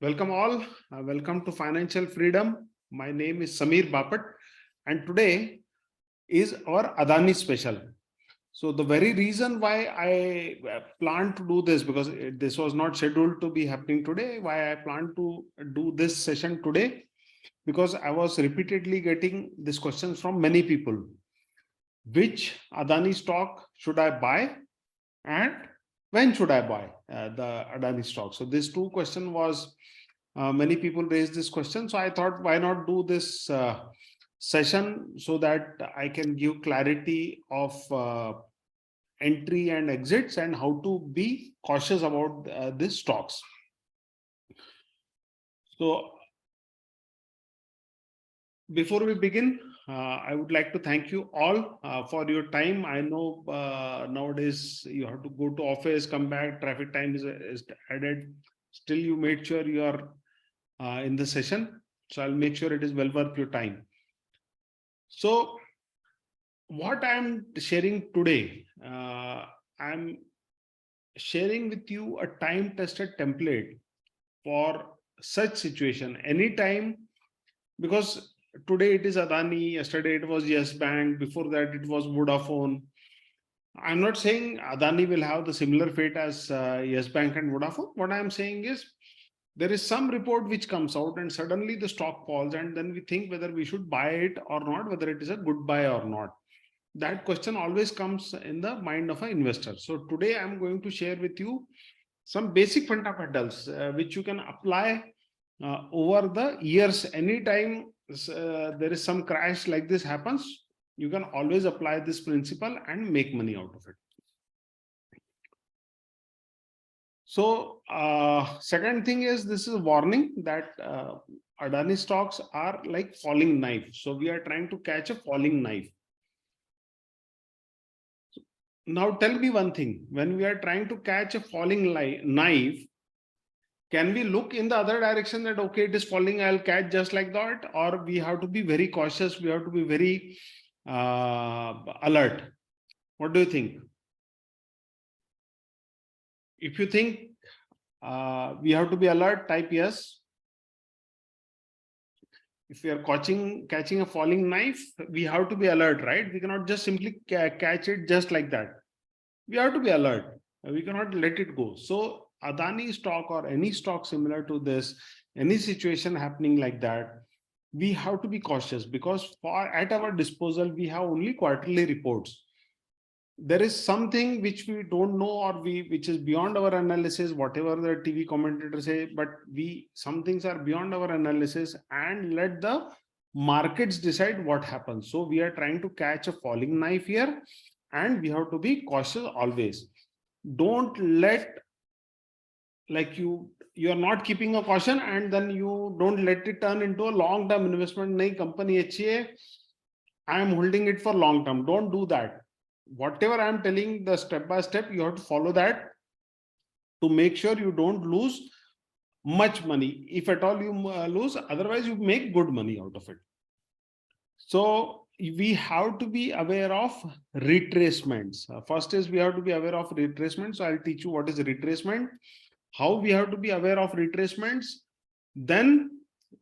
Welcome all. Welcome to Financial Freedom. My name is Samir Bapat, and today is our Adani special. So the very reason why I planned to do this, because this was not scheduled to be happening today, why I planned to do this session today, because I was repeatedly getting these questions from many people. Which Adani stock should I buy, and when should I buy the Adani stock? So this two question was many people raised this question. So I thought, why not do this session so that I can give clarity of entry and exits and how to be cautious about these stocks. So before we begin, I would like to thank you all for your time. I know nowadays you have to go to office, come back, traffic time is added. Still, you made sure you are in the session. So I'll make sure it is well worth your time. So what I'm sharing today, I'm sharing with you a time tested template for such situation anytime, because today it is Adani, yesterday it was Yes Bank, before that it was Vodafone. I'm not saying Adani will have the similar fate as Yes Bank and Vodafone. What I'm saying is there is some report which comes out and suddenly the stock falls, and then we think whether we should buy it or not, whether it is a good buy or not. That question always comes in the mind of an investor. So today I'm going to share with you some basic fundamentals which you can apply over the years. Anytime there is some crash like this happens, you can always apply this principle and make money out of it. So second thing is, this is a warning that Adani stocks are like falling knife. So we are trying to catch a falling knife. Now tell me one thing, when we are trying to catch a falling knife, can we look in the other direction that, okay, it is falling, I'll catch just like that? Or we have to be very cautious, we have to be very alert? What do you think? If you think we have to be alert, type yes. If we are catching a falling knife, we have to be alert, right? We cannot just simply catch it just like that. We have to be alert. We cannot let it go. So Adani stock or any stock similar to this, any situation happening like that, we have to be cautious, because at our disposal, we have only quarterly reports. There is something which we don't know, or which is beyond our analysis, whatever the TV commentators say, but some things are beyond our analysis, and let the markets decide what happens. So we are trying to catch a falling knife here, and we have to be cautious always. Don't let, like, you are not keeping a caution, and then you don't let it turn into a long term investment. Nahi, company achhi hai, I am holding it for long term. Don't do that. Whatever I am telling, the step by step, you have to follow that to make sure you don't lose much money. If at all you lose, otherwise you make good money out of it. So we have to be aware of retracements. First is we have to be aware of retracements. So I'll teach you what is retracement, how we have to be aware of retracements. Then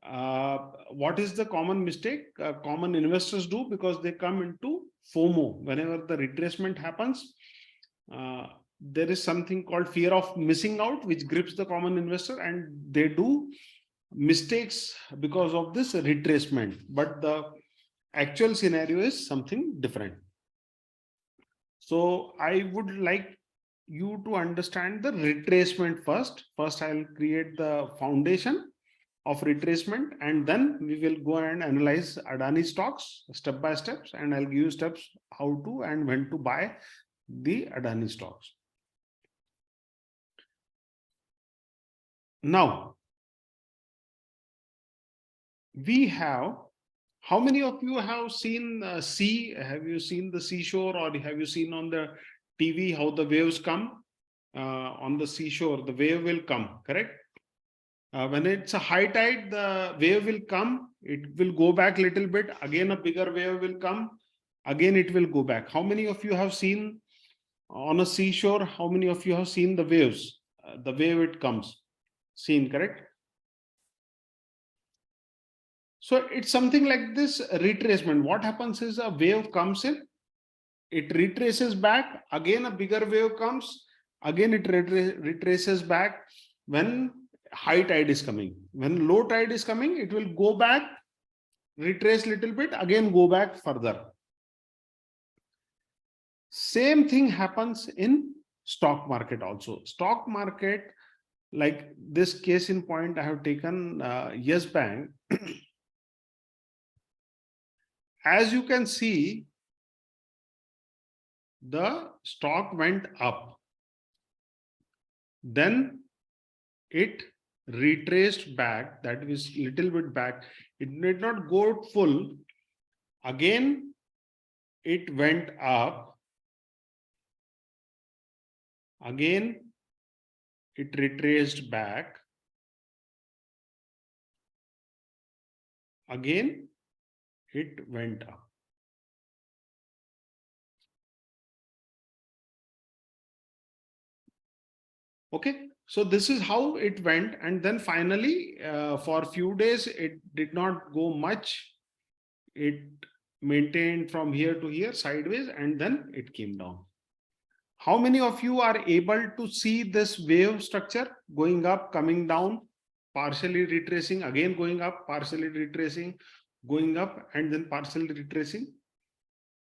what is the common mistake common investors do, because they come into FOMO whenever the retracement happens. There is something called fear of missing out, which grips the common investor, and they do mistakes because of this retracement. But the actual scenario is something different. So I would like you to understand the retracement first. First, I'll create the foundation of retracement, and then we will go and analyze Adani stocks step by steps, and I'll give you steps how to and when to buy the Adani stocks. Now, we have, how many of you have seen sea? Have you seen the seashore, or have you seen on the TV how the waves come? On the seashore, the wave will come, correct? When it's a high tide, the wave will come, it will go back a little bit, again a bigger wave will come, again it will go back. How many of you have seen on a seashore? How many of you have seen the waves? The wave it comes, seen, correct? So it's something like this retracement. What happens is a wave comes in, it retraces back, again a bigger wave comes, again it retraces back. When high tide is coming, when low tide is coming, it will go back, retrace little bit, again go back further. Same thing happens in stock market also. Stock market, like this case in point I have taken Yes Bank. As you can see, the stock went up, then it retraced back, that is little bit back, it did not go full, again it went up, again it retraced back, again it went up. Okay, so this is how it went, and then finally for few days it did not go much, it maintained from here to here sideways, and then it came down. How many of you are able to see this wave structure going up, coming down, partially retracing, again going up, partially retracing, going up, and then partially retracing?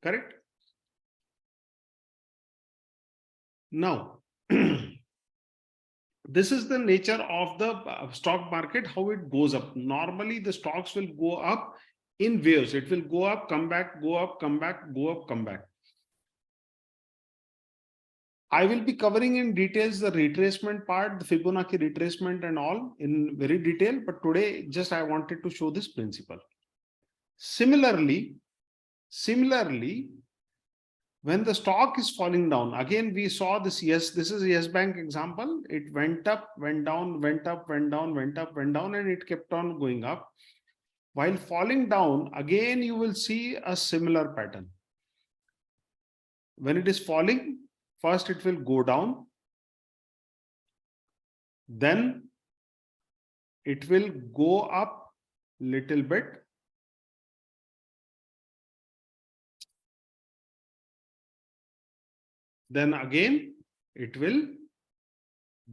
Correct? Now, this is the nature of the stock market, how it goes up. Normally, the stocks will go up in waves. It will go up, come back, go up, come back, go up, come back. I will be covering in details the retracement part, the Fibonacci retracement and all in very detail, but today just I wanted to show this principle. Similarly, when the stock is falling down, again we saw this, yes, this is Yes Bank example. It went up, went down, went up, went down, went up, went down, and it kept on going up. While falling down, again you will see a similar pattern. When it is falling, first it will go down, then it will go up little bit, then again it will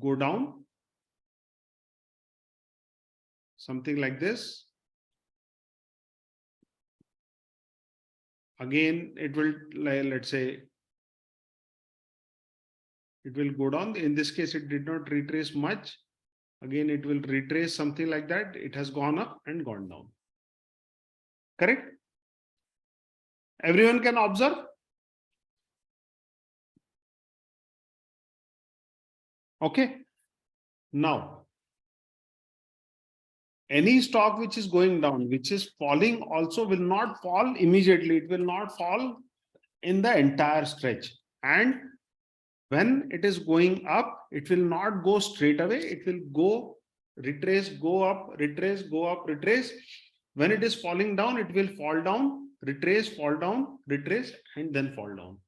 go down, something like this. Again it will, let's say, it will go down. In this case it did not retrace much, again it will retrace, something like that. It has gone up and gone down. Correct? Everyone can observe. Okay, now any stock which is going down, which is falling, also will not fall immediately. It will not fall in the entire stretch. And when it is going up, it will not go straight away. It will go retrace, go up, retrace, go up, retrace. When it is falling down, it will fall down, retrace, fall down, retrace, and then fall down.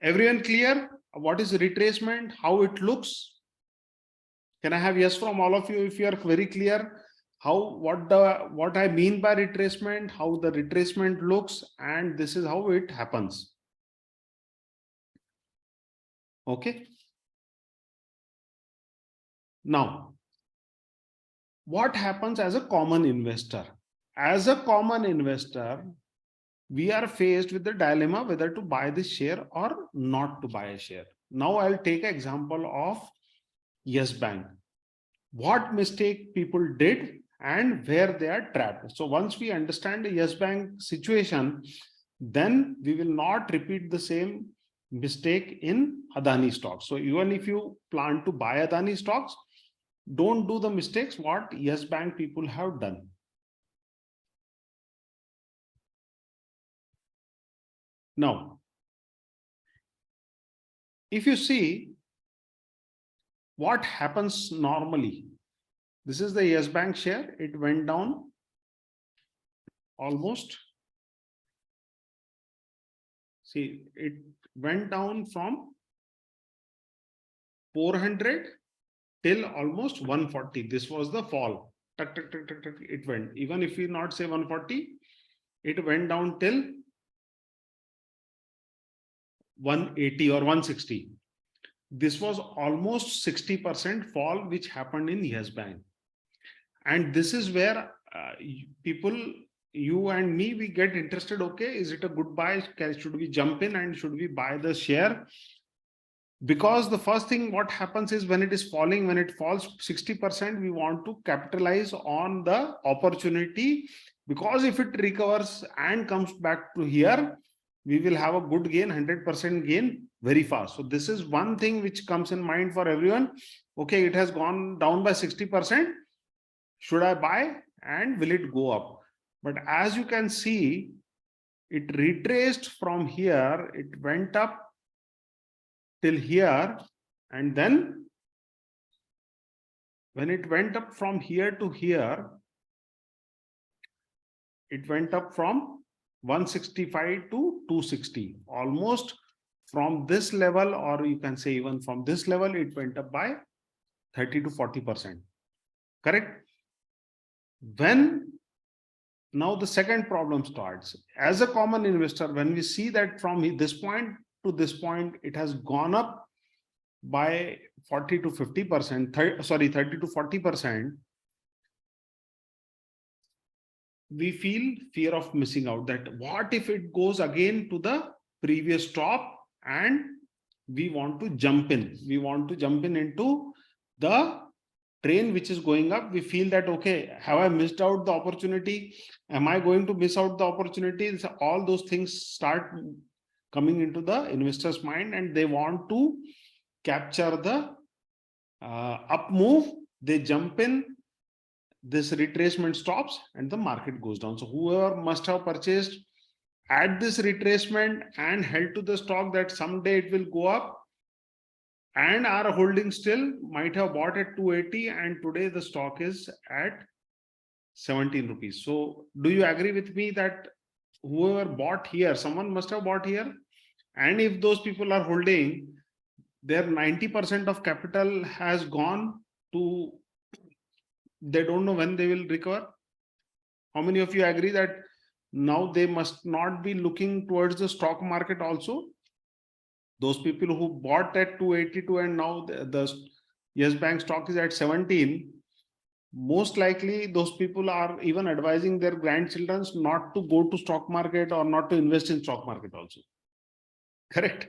Everyone clear? What is retracement? How it looks? Can I have yes from all of you if you are very clear how what I mean by retracement, how the retracement looks, and this is how it happens. Okay. Now, what happens as a common investor? As a common investor, we are faced with the dilemma whether to buy this share or not to buy a share. Now I'll take an example of Yes Bank. What mistake people did and where they are trapped. So once we understand the Yes Bank situation, then we will not repeat the same mistake in Adani stocks. So even if you plan to buy Adani stocks, don't do the mistakes what Yes Bank people have done. Now, if you see what happens normally, this is the Yes Bank share. It went down almost. See, it went down from 400 till almost 140. This was the fall. it went. Even if we not say 140, it went down till 180 or 160. This was almost 60% fall which happened in Yes Bank. And this is where people, you and me, we get interested. Okay, is it a good buy? Should we jump in and should we buy the share? Because the first thing what happens is when it is falling, when it falls 60%, we want to capitalize on the opportunity, because if it recovers and comes back to here, we will have a good gain, 100% gain very fast. So this is one thing which comes in mind for everyone. Okay, it has gone down by 60%. Should I buy and will it go up? But as you can see, it retraced from here, it went up till here, and then when it went up from here to here, it went up from 165 to 260, almost from this level, or you can say even from this level, it went up by 30 to 40%. Correct? When now the second problem starts. As a common investor, when we see that from this point to this point, it has gone up by 40 to 50%, 30 to 40%, we feel fear of missing out, that what if it goes again to the previous top and we want to jump in. We want to jump in into the train which is going up. We feel that, okay, have I missed out the opportunity? Am I going to miss out the opportunities? All those things start coming into the investor's mind, and they want to capture the up move. They jump in, this retracement stops and the market goes down. So whoever must have purchased at this retracement and held to the stock that someday it will go up, and are holding still, might have bought at 280 and today the stock is at 17 rupees. So do you agree with me that whoever bought here, someone must have bought here? And if those people are holding, their 90% of capital has gone to, they don't know when they will recover. How many of you agree that now they must not be looking towards the stock market also? Those people who bought at 282 and now the Yes Bank stock is at 17, most likely those people are even advising their grandchildren not to go to stock market or not to invest in stock market also. Correct?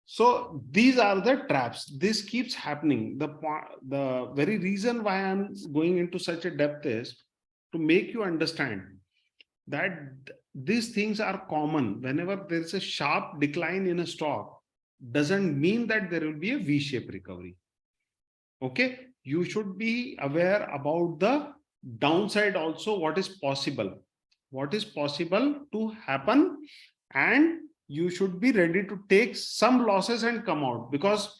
So these are the traps. This keeps happening. The very reason why I'm going into such a depth is to make you understand that these things are common. Whenever there is a sharp decline in a stock, doesn't mean that there will be a V-shaped recovery. Okay, you should be aware about the downside also, what is possible to happen, and you should be ready to take some losses and come out. Because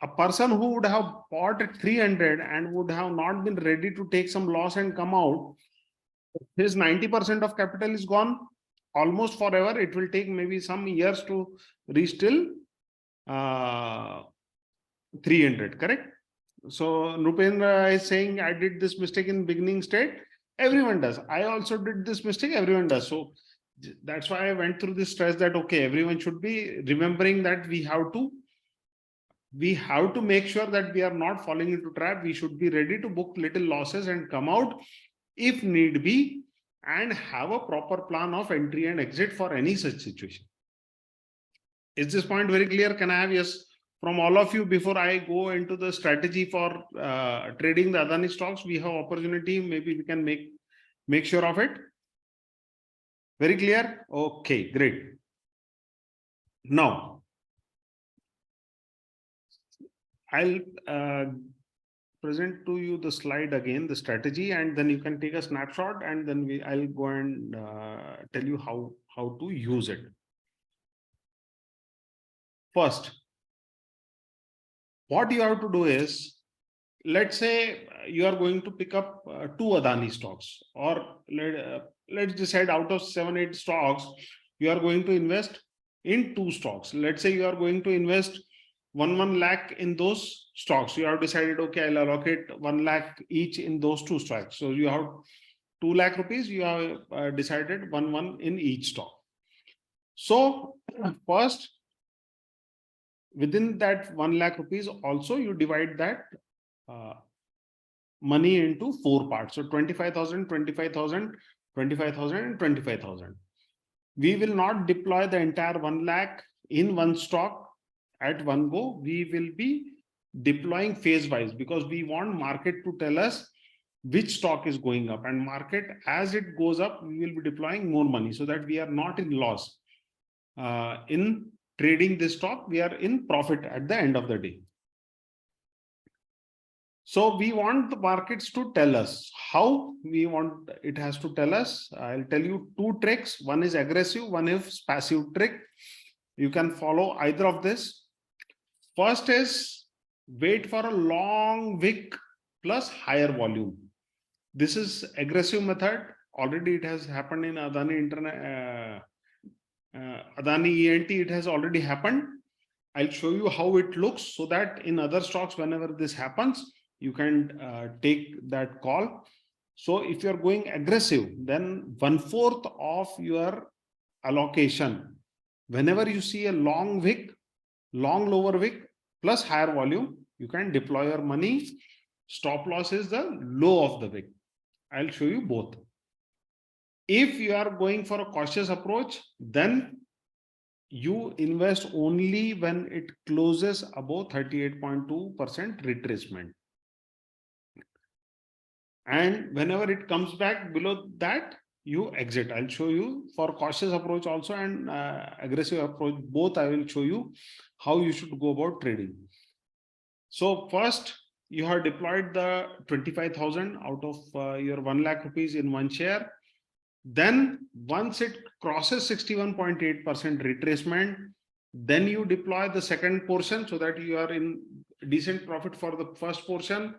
a person who would have bought at 300 and would have not been ready to take some loss and come out, his 90% of capital is gone almost forever. It will take maybe some years to reach till 300. Correct? So Nupendra is saying, I did this mistake in beginning state. Everyone does. I also did this mistake. Everyone does. So that's why I went through this stress that, okay, everyone should be remembering that we have to make sure that we are not falling into trap. We should be ready to book little losses and come out if need be, and have a proper plan of entry and exit for any such situation. Is this point very clear? Can I have yes from all of you before I go into the strategy for trading the Adani stocks? We have opportunity. Maybe we can make sure of it. Very clear? Okay, great. Now, I'll present to you the slide again, the strategy, and then you can take a snapshot, and then I'll go and tell you how to use it. First, what you have to do is, let's say you are going to pick up 2 Adani stocks, or let's decide out of 7-8 stocks, you are going to invest in 2 stocks. Let's say you are going to invest 1 lakh in those stocks. You have decided, okay, I'll allocate 1 lakh each in those two stocks. So you have 2 lakh rupees, you have decided one in each stock. So first, within that 1 lakh rupees, also you divide that money into 4 parts. So 25,000, 25,000, 25,000, and 25,000. We will not deploy the entire 1 lakh in one stock at one go. We will be deploying phase wise, because we want market to tell us which stock is going up, and market, as it goes up, we will be deploying more money so that we are not in loss. In trading this stock, we are in profit at the end of the day. So we want the markets to tell us how we want it has to tell us. I'll tell you two tricks. One is aggressive, one is passive trick. You can follow either of this. First is wait for a long wick plus higher volume. This is aggressive method. Already it has happened in Adani Adani ENT. It has already happened. I'll show you how it looks so that in other stocks, whenever this happens, you can take that call. So if you're going aggressive, then 1/4 of your allocation, whenever you see a long wick, long lower wick plus higher volume, you can deploy your money. Stop loss is the low of the wick. I'll show you both. If you are going for a cautious approach, then you invest only when it closes above 38.2% retracement. And whenever it comes back below that, you exit. I'll show you for cautious approach also and aggressive approach, both I will show you how you should go about trading. So first, you have deployed the 25,000 out of your 1 lakh rupees in one share. Then once it crosses 61.8% retracement, then you deploy the second portion so that you are in decent profit for the first portion.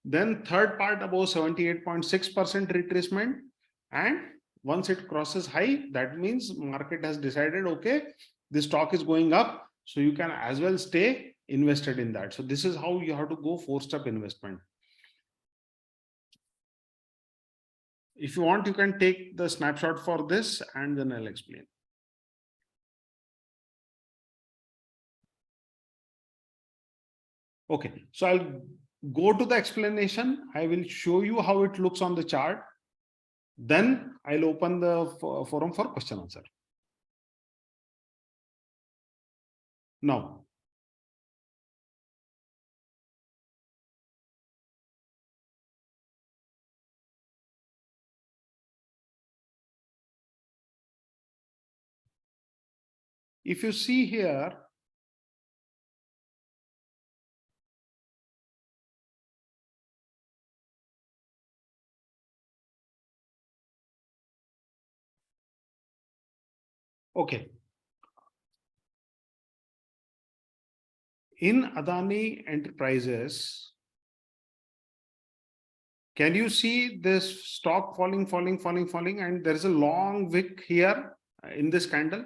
Then third part above 78.6% retracement. And once it crosses high, that means market has decided, okay, this stock is going up. So you can as well stay invested in that. So this is how you have to go 4-step investment. If you want, you can take the snapshot for this and then I'll explain. Okay, so I'll go to the explanation. I will show you how it looks on the chart. Then I'll open the forum for question answer. Now, if you see here, okay, in Adani Enterprises, can you see this stock falling, and there's a long wick here in this candle?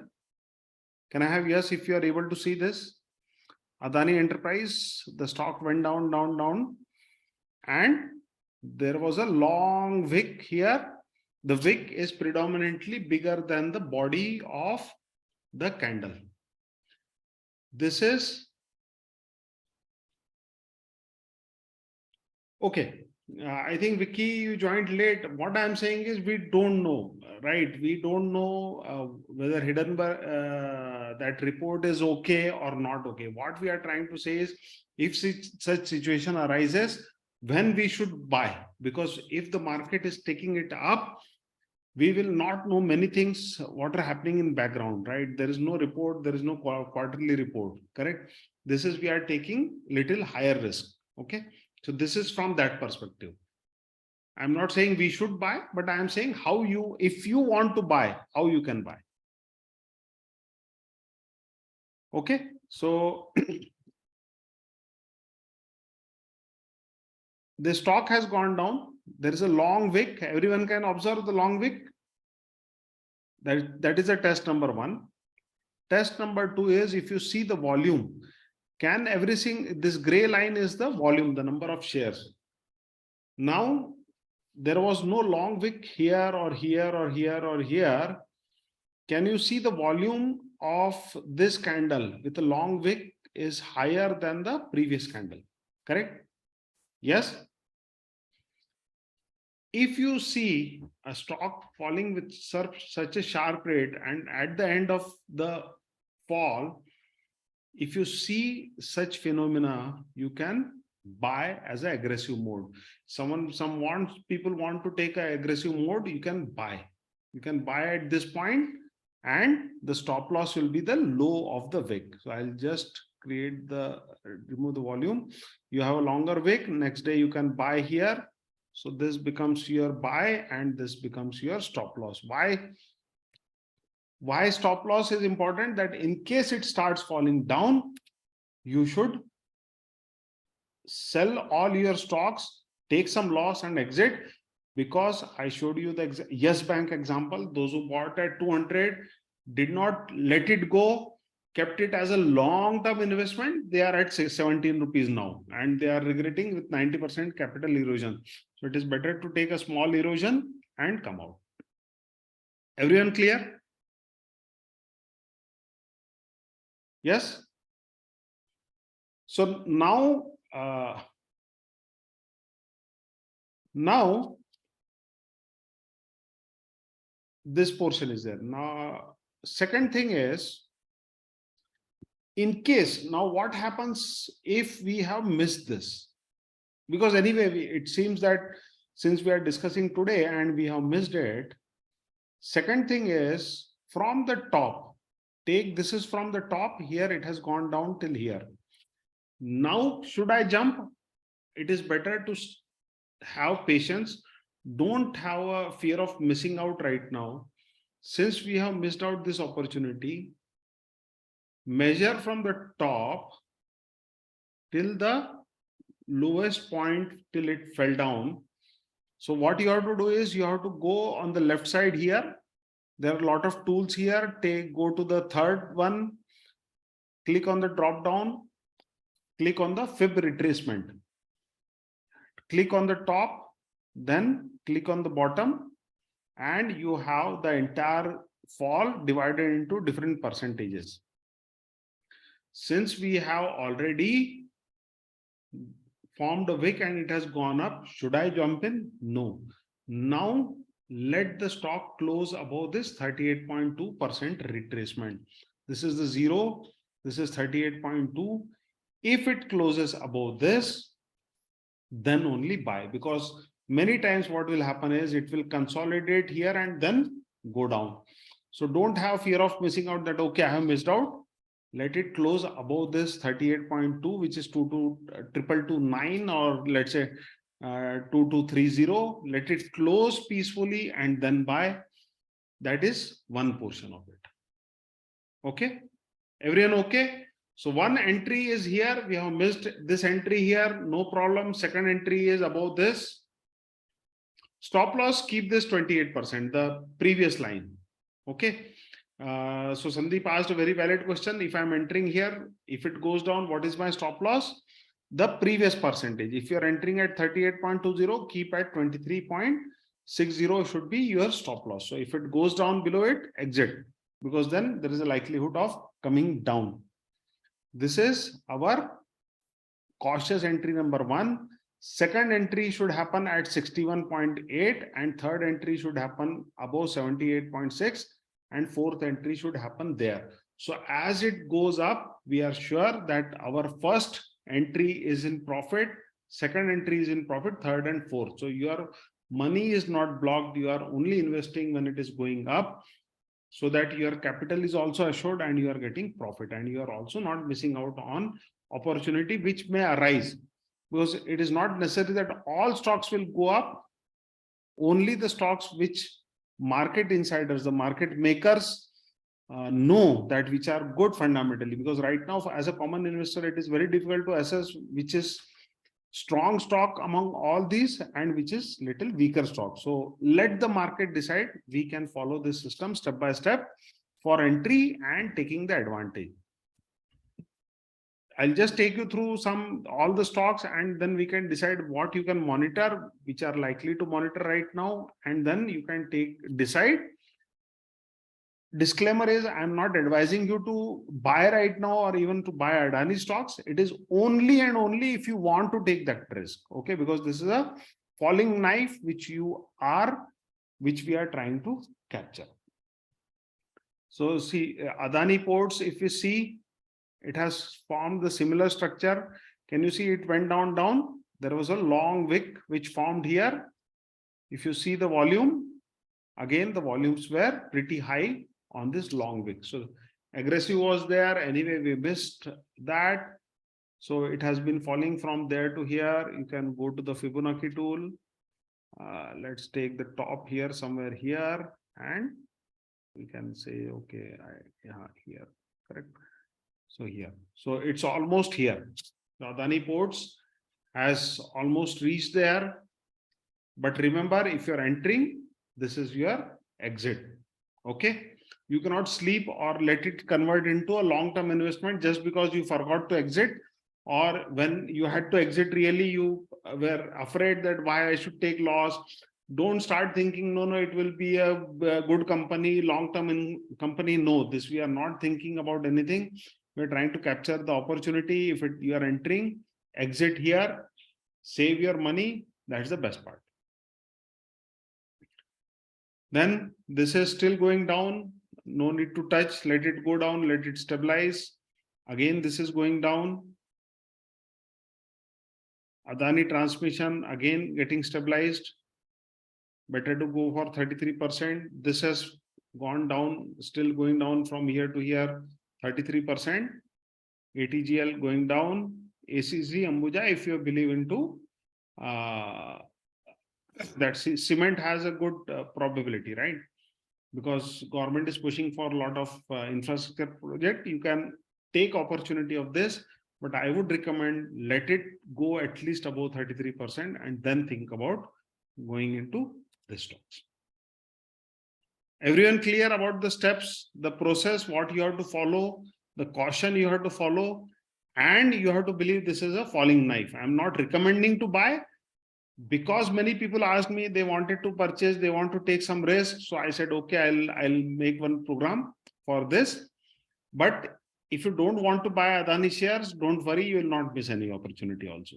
Can I have yes if you are able to see this? Adani Enterprise, the stock went down, and there was a long wick here. The wick is predominantly bigger than the body of the candle. This is okay. I think Vicky, you joined late. What I'm saying is we don't know, right? We don't know whether Hindenburg that report is okay or not okay. What we are trying to say is, if such situation arises, when we should buy, because if the market is taking it up, we will not know many things what are happening in background, right? There is no report, there is no quarterly report, correct? This is we are taking little higher risk. Okay, so this is from that perspective. I'm not saying we should buy, but I am saying how you, if you want to buy, how you can buy. Okay, so the stock has gone down. There is a long wick. Everyone can observe the long wick. That is a test number one. Test number two is, if you see the volume, Can everything, this gray line is the volume, the number of shares. Now, there was no long wick here or here or here or here. Can you see the volume of this candle with a long wick is higher than the previous candle? Correct? Yes. If you see a stock falling with such a sharp rate, and at the end of the fall, if you see such phenomena, you can buy as an aggressive mode. People want to take an aggressive mode, you can buy. You can buy at this point, and the stop loss will be the low of the wick. So I'll just remove the volume. You have a longer wick, next day you can buy here. So this becomes your buy and this becomes your stop loss. Why stop loss is important? That in case it starts falling down, you should sell all your stocks, take some loss and exit, because I showed you the Yes Bank example. Those who bought at 200 did not let it go, kept it as a long-term investment. They are at 17 rupees now, and they are regretting with 90% capital erosion. So it is better to take a small erosion and come out. Everyone clear? Yes. So now, this portion is there. Now, second thing is, in case, now what happens if we have missed this? Because anyway, it seems that since we are discussing today and we have missed it, second thing is from the top, this is from the top, here it has gone down till here. Now, should I jump? It is better to have patience. Don't have a fear of missing out right now. Since we have missed out this opportunity, measure from the top till the lowest point till it fell down. So what you have to do is you have to go on the left side here. There are a lot of tools here. Go to the third one, click on the drop down, click on the fib retracement, click on the top, then click on the bottom, and you have the entire fall divided into different percentages. Since we have already formed a wick and it has gone up, should I jump in? No. Now let the stock close above this 38.2% retracement. This is the 0, this is 38.2. If it closes above this, then only buy, because many times what will happen is it will consolidate here and then go down. So don't have fear of missing out, that okay, I have missed out. Let it close above this 38.2, which is 2229, or let's say 2230. Let it close peacefully and then buy. That is one portion of it. Okay, everyone okay? So one entry is here. We have missed this entry here. No problem. Second entry is above this. Stop loss, keep this 28%, the previous line. Okay. So Sandeep asked a very valid question. If I'm entering here, if it goes down, what is my stop loss? The previous percentage. If you're entering at 38.20, keep at 23.60 should be your stop loss. So if it goes down below it, exit, because then there is a likelihood of coming down. This is our cautious entry number 1. Second entry should happen at 61.8, and third entry should happen above 78.6, and fourth entry should happen there. So as it goes up, we are sure that our first entry is in profit, second entry is in profit, third and fourth. So your money is not blocked. You are only investing when it is going up, so that your capital is also assured and you are getting profit, and you are also not missing out on opportunity which may arise, because it is not necessary that all stocks will go up. Only the stocks which market insiders, the market makers know that which are good fundamentally, because right now as a common investor, it is very difficult to assess which is strong stock among all these and which is little weaker stock. So let the market decide. We can follow this system step by step for entry and taking the advantage. I'll just take you through all the stocks, and then we can decide what you can monitor, which are likely to monitor right now, and then you can decide. Disclaimer is, I'm not advising you to buy right now or even to buy Adani stocks. It is only and only if you want to take that risk, okay? Because this is a falling knife which we are trying to capture. So see, Adani ports, if you see, it has formed the similar structure. Can you see it went down? There was a long wick which formed here. If you see the volume, again, the volumes were pretty high on this long wick. So aggressive was there. Anyway, we missed that. So it has been falling from there to here. You can go to the Fibonacci tool. Let's take the top here, somewhere here, and we can say, okay, here, correct. So here, so it's almost here. The Adani ports has almost reached there. But remember, if you're entering, this is your exit. Okay. You cannot sleep or let it convert into a long-term investment just because you forgot to exit, or when you had to exit, really you were afraid that why I should take loss. Don't start thinking, no, it will be a good company, long-term company. No, this we are not thinking about anything. We're trying to capture the opportunity. If you are entering, exit here, save your money. That's the best part. Then this is still going down. No need to touch. Let it go down. Let it stabilize. Again, this is going down. Adani transmission again getting stabilized. Better to go for 33%. This has gone down, still going down from here to here, 33%. ATGL going down. ACC, Ambuja, if you believe into that cement has a good probability, right? Because government is pushing for a lot of infrastructure project. You can take opportunity of this, but I would recommend let it go at least above 33% and then think about going into the stocks. Everyone clear about the steps, the process, what you have to follow, the caution you have to follow, and you have to believe this is a falling knife. I'm not recommending to buy, because many people asked me, they wanted to purchase, they want to take some risk. So I said, okay, I'll make one program for this. But if you don't want to buy Adani shares, don't worry, you will not miss any opportunity also.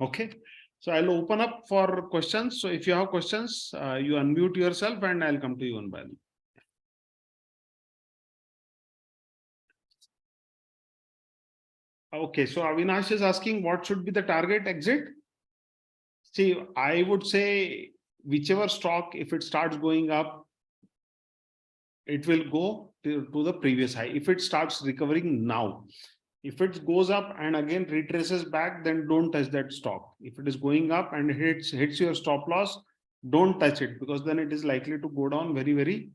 Okay. So I'll open up for questions. So if you have questions, you unmute yourself and I'll come to you one by one. Okay. So Avinash is asking, what should be the target exit? See, I would say whichever stock, if it starts going up, it will go to the previous high. If it starts recovering now, if it goes up and again retraces back, then don't touch that stock. If it is going up and hits your stop loss, don't touch it, because then it is likely to go down very, very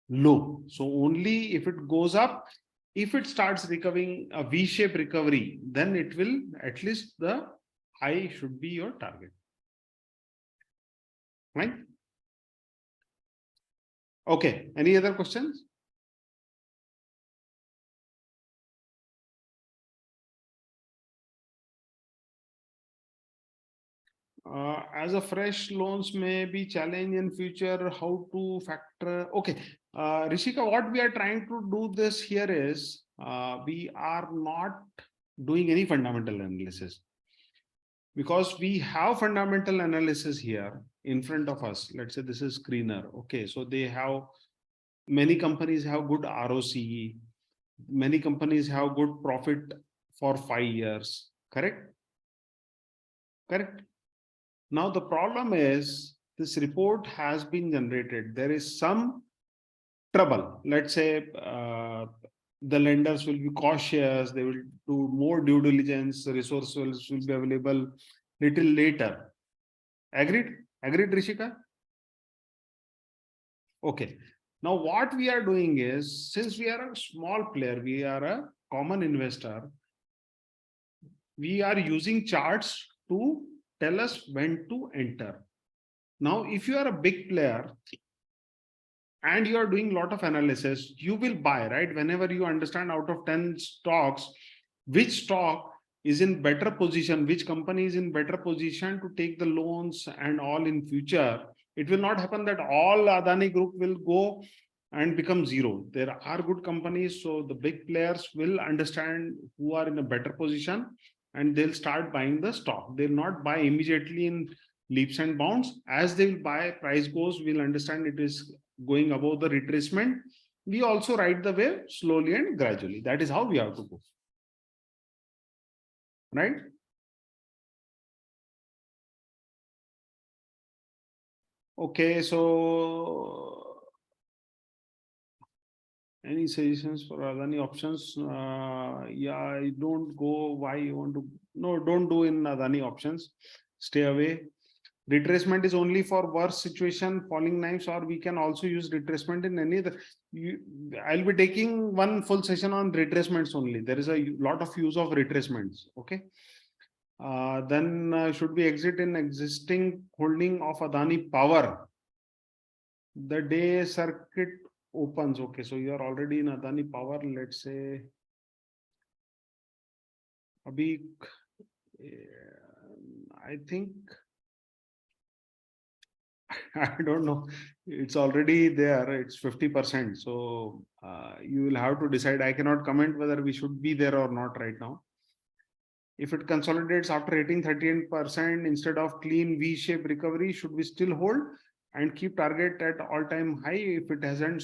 low. So only if it goes up, if it starts recovering a V-shaped recovery, then it will, at least the high should be your target. Right? Okay. Any other questions? As a fresh loans may be challenge in future, how to factor? Okay, Rishika, what we are trying to do this here is, we are not doing any fundamental analysis, because we have fundamental analysis here in front of us. Let's say this is screener. Okay, so they have, many companies have good ROCE, many companies have good profit for 5 years. Correct? Correct. Now, the problem is this report has been generated. There is some trouble. Let's say the lenders will be cautious. They will do more due diligence. Resources will be available little later. Agreed? Agreed, Rishika? Okay. Now, what we are doing is, since we are a small player, we are a common investor, we are using charts to tell us when to enter. Now, if you are a big player and you are doing a lot of analysis, you will buy, right? Whenever you understand out of 10 stocks, which stock is in better position, which company is in better position to take the loans and all in future. It will not happen that all Adani group will go and become zero. There are good companies, so the big players will understand who are in a better position and they'll start buying the stock. They'll not buy immediately in leaps and bounds. As they will buy, price goes, we'll understand it is going above the retracement. We also ride the wave slowly and gradually. That is how we have to go. Right? Okay, so any suggestions for Adani options? Yeah, I don't go. Why you want to? No, don't do in Adani options. Stay away. Retracement is only for worse situation, falling knives, or we can also use retracement in any other. I'll be taking one full session on retracements only. There is a lot of use of retracements. Okay. Then should we exit in existing holding of Adani Power the day circuit opens? Okay, so you are already in Adani Power. Let's say abhi, I think I don't know. It's already there. It's 50%. So you will have to decide. I cannot comment whether we should be there or not right now. If it consolidates after hitting 38% instead of clean V-shaped recovery, should we still hold and keep target at all-time high if it hasn't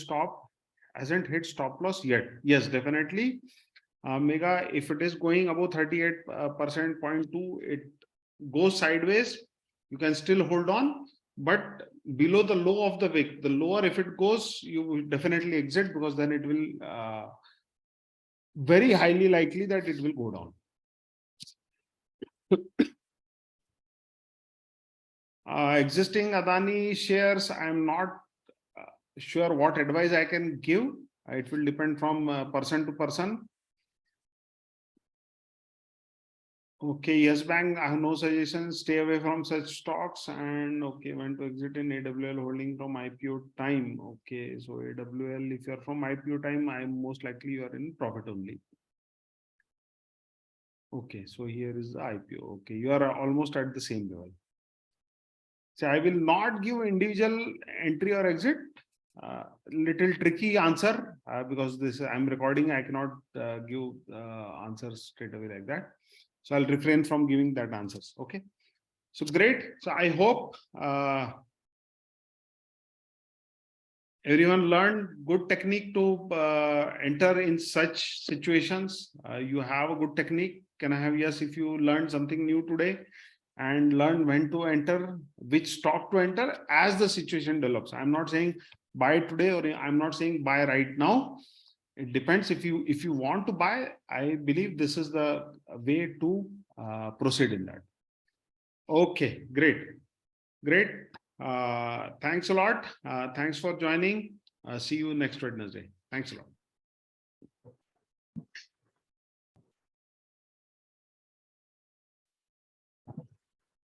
hit stop loss yet? Yes, definitely. Mega, if it is going above 38% 0.2, it goes sideways, you can still hold on, but below the low of the wick, the lower if it goes, you will definitely exit, because then it will very highly likely that it will go down. Existing Adani shares, I'm not sure what advice I can give. It will depend from person to person. Okay, yes, bank, I have no suggestions. Stay away from such stocks. And okay, when to exit in AWL holding from IPO time. Okay, so AWL, if you're from IPO time, I'm most likely you are in profit only. Okay, so here is the IPO. Okay, you are almost at the same level. So I will not give individual entry or exit. Little tricky answer because this I'm recording. I cannot give answers straight away like that. So I'll refrain from giving that answers. Okay. So great. So I hope everyone learned good technique to enter in such situations. You have a good technique. Can I have yes if you learned something new today and learn when to enter, which stock to enter as the situation develops. I'm not saying buy today or I'm not saying buy right now. It depends. If you want to buy, I believe this is the way to proceed in that. Okay, great. Thanks a lot. Thanks for joining. See you next Wednesday. Thanks a lot.